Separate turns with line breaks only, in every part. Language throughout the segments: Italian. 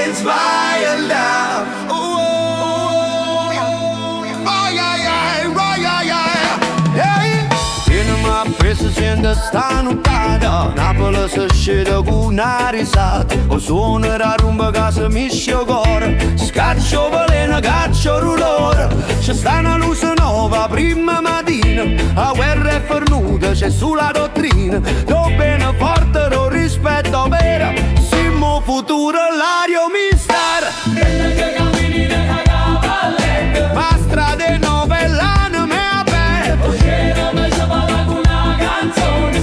che sbaglierà.
Preso sento sta nottata, Napoli si scende con una risata. O suonerà rumba che si mischia cuore, scaccio veleno, caccio rulore. C'è sta una luce nuova prima mattina, la guerra è fornuta, c'è sulla dottrina. Do bene forte, lo rispetto vero, siamo futuro, l'aria mistero. Ma strade nuove l'anima è aperta,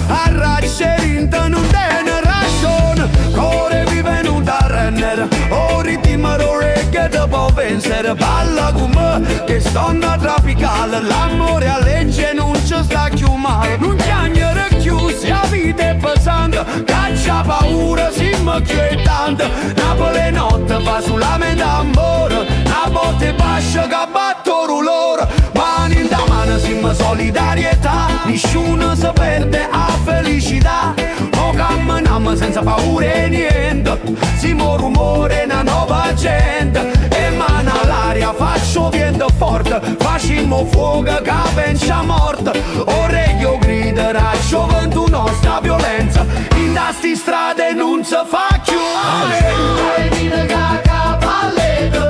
a raccerinte non tiene ragione, cuore vive in un terreno, o ritmo reggae te può vincere. Balla con me che stonna tropicale, l'amore a legge non ci sta più male. Non chiamare più se la vita è pesante, caccia paura siamo quietante. Napoli notte fa solamente amore, una botte bascia che batto rulore. Mani in da mano siamo solidarietà, nessuno si perde a felicità. O camminiamo senza paura e niente, siamo rumore una nuova gente. E mano all'aria faccio vento forte, facciamo fuoco che pensa morte. Ora io griderà gioventù nostra violenza, in queste strade non si fa più.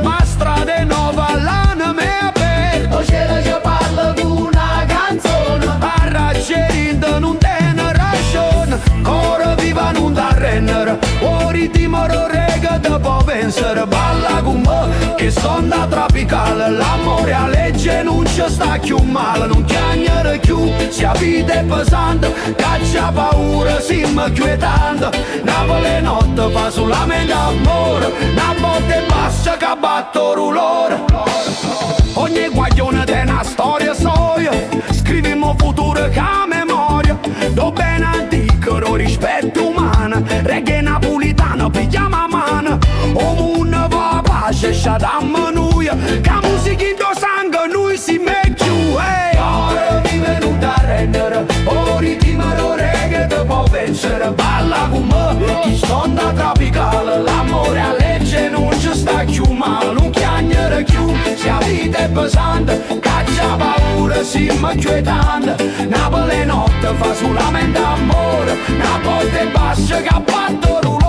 Ma strade nuova l'anima è aperta,
C'è parla con una canzone,
a raccerinte non tiene ragione, cuore viva non da rendere, o ritmo reggae te può vincere. Balla con me che sonda tropicale, l'amore a legge non ci sta più male. Non chiamare più se la vita è pesante, caccia paura siamo quietante. Napoli notte fa solamente amore, una botte bassa che batto rulore. Ogni guaglione è una storia soia, scriviamo futuro che a memoria. Do bene antico, lo rispetto umano, reggae napolitano, pigliamo a mano. O mondo va a pace, sciadammo noi, che musica in tuo sangue noi si mette più. Ora vive non da rendere, o ritmo reggae te può vincere. Balla con me, chi stonda tropicale, l'amore a legge non ci sta più male. Non chiamare più se la vita è pesante, caccia paura siamo quietante. Napoli notte fa solamente amore, una botte bassa che batto rulore.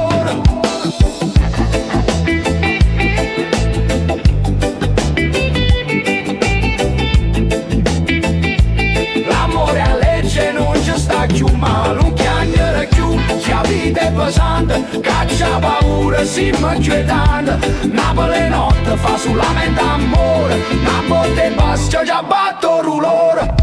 L'amore a legge non ci sta più male, non chiamare più se la vita è pesante, caccia paura siamo quietante. Napoli notte fa solamente amore, una botte bassa che batto rulore.